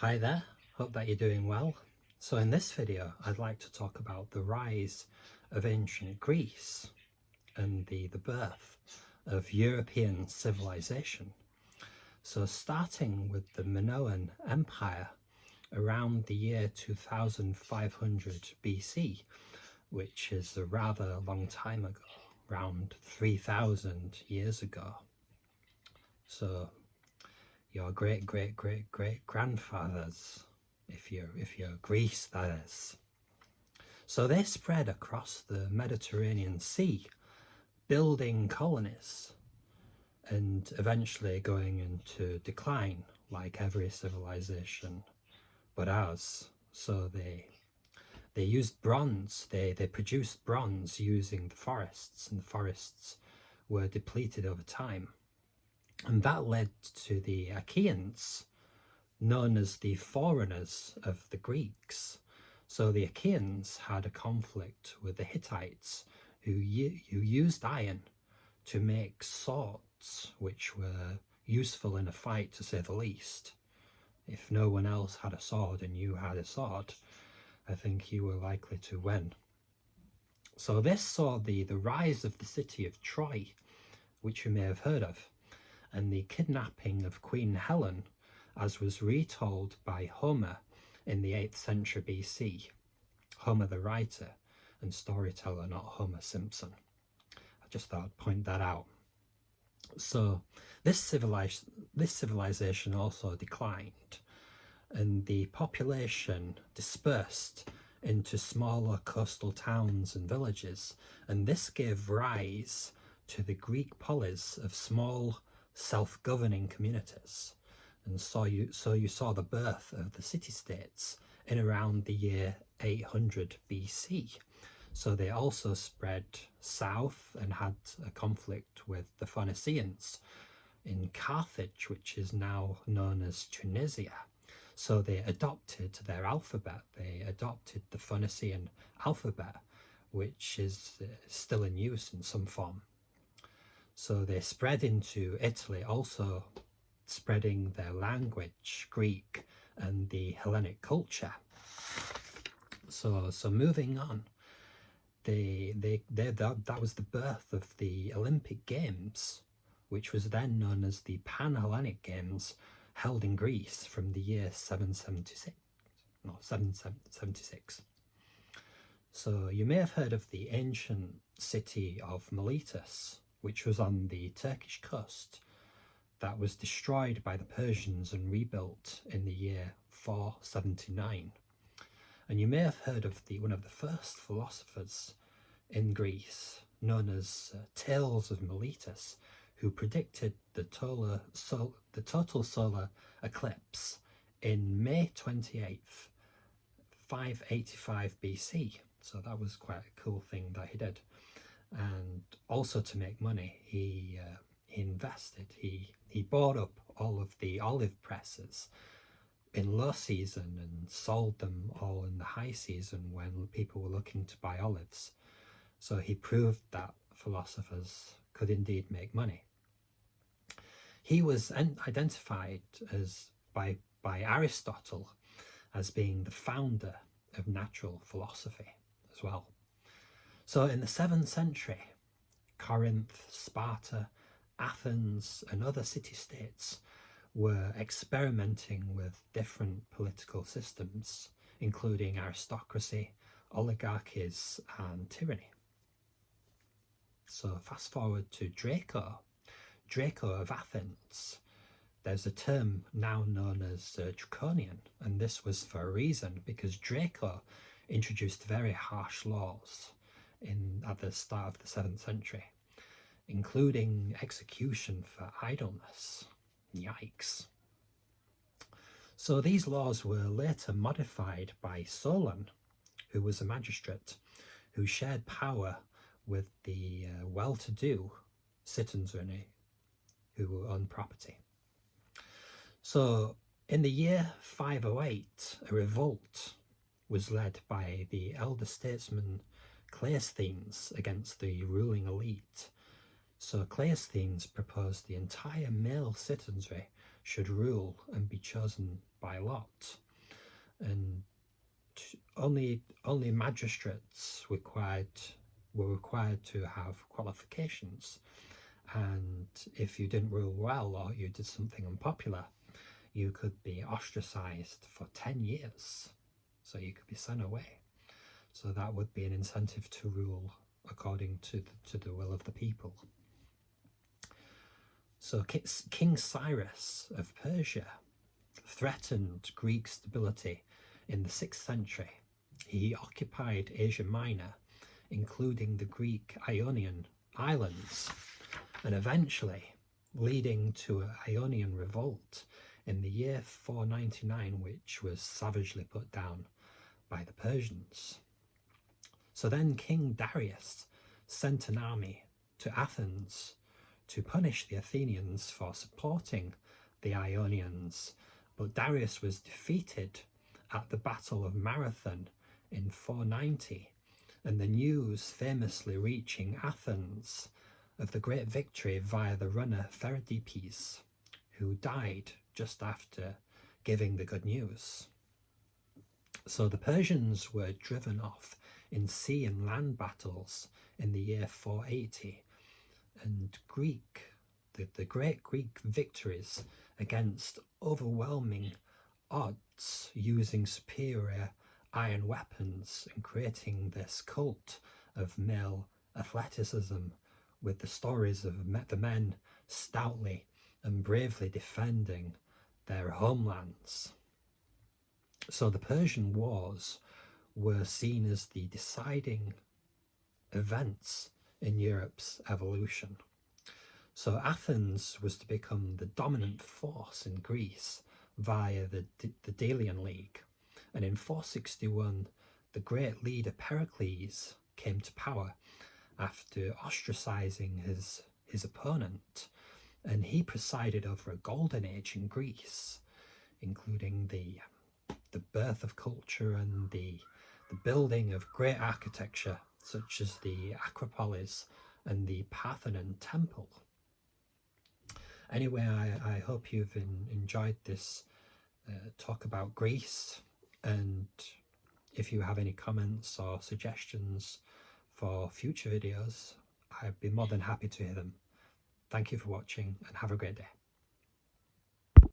Hi there, hope that you're doing well. So in this video I'd like to talk about the rise of ancient Greece and the birth of European civilization. So starting with the Minoan Empire around the year 2500 BC, which is a rather long time ago, around 3000 years ago. So your great grandfathers, if you're Greece, that is. So they spread across the Mediterranean Sea, building colonies and eventually going into decline like every civilization but ours. So they used bronze, they produced bronze using the forests, and the forests were depleted over time. And that led to the Achaeans, known as the forerunners of the Greeks. So the Achaeans had a conflict with the Hittites, who used iron to make swords, which were useful in a fight, to say the least. If no one else had a sword and you had a sword, I think you were likely to win. So this saw the rise of the city of Troy, which you may have heard of, and the kidnapping of Queen Helen, as was retold by Homer in the 8th century BC. Homer the writer and storyteller, not Homer Simpson. I just thought I'd point that out. So this civilization also declined, and the population dispersed into smaller coastal towns and villages, and this gave rise to the Greek polis of small self-governing communities. And so you saw the birth of the city-states in around the year 800 BC. So they also spread south and had a conflict with the Phoenicians in Carthage, which is now known as Tunisia. So they adopted their alphabet. They adopted the Phoenician alphabet, which is still in use in some form. So they spread into Italy, also spreading their language, Greek, and the Hellenic culture. So moving on, that was the birth of the Olympic Games, which was then known as the Pan-Hellenic Games, held in Greece from the year 776. So you may have heard of the ancient city of Miletus, which was on the Turkish coast, that was destroyed by the Persians and rebuilt in the year 479. And you may have heard of one of the first philosophers in Greece, known as Thales of Miletus, who predicted the total solar eclipse in May 28th, 585 BC. So that was quite a cool thing that he did. And also to make money, he invested. He bought up all of the olive presses in low season and sold them all in the high season when people were looking to buy olives. So he proved that philosophers could indeed make money. He was identified as by Aristotle as being the founder of natural philosophy as well. So in the 7th century, Corinth, Sparta, Athens, and other city-states were experimenting with different political systems, including aristocracy, oligarchies, and tyranny. So fast forward to Draco of Athens. There's a term now known as Draconian, and this was for a reason, because Draco introduced very harsh laws at the start of the 7th century, including execution for idleness. Yikes. So these laws were later modified by Solon, who was a magistrate who shared power with the well-to-do citizenry who owned property. So in the year 508, a revolt was led by the elder statesman Cleisthenes against the ruling elite. So Cleisthenes proposed the entire male citizenry should rule and be chosen by lot, and only magistrates were required to have qualifications, and if you didn't rule well or you did something unpopular, you could be ostracized for 10 years, so you could be sent away. So that would be an incentive to rule according to the will of the people. So King Cyrus of Persia threatened Greek stability in the 6th century. He occupied Asia Minor, including the Greek Ionian Islands, and eventually leading to an Ionian revolt in the year 499, which was savagely put down by the Persians. So then King Darius sent an army to Athens to punish the Athenians for supporting the Ionians, but Darius was defeated at the Battle of Marathon in 490, and the news famously reaching Athens of the great victory via the runner Pheredipes, who died just after giving the good news. So the Persians were driven off in sea and land battles in the year 480, and the great Greek victories against overwhelming odds, using superior iron weapons and creating this cult of male athleticism, with the stories of the men stoutly and bravely defending their homelands. So the Persian Wars were seen as the deciding events in Europe's evolution. So Athens was to become the dominant force in Greece via the Delian League, and in 461 the great leader Pericles came to power after ostracizing his opponent, and he presided over a golden age in Greece, including the birth of culture and the building of great architecture such as the Acropolis and the Parthenon Temple. Anyway, I hope you've enjoyed this talk about Greece, and if you have any comments or suggestions for future videos, I'd be more than happy to hear them. Thank you for watching and have a great day.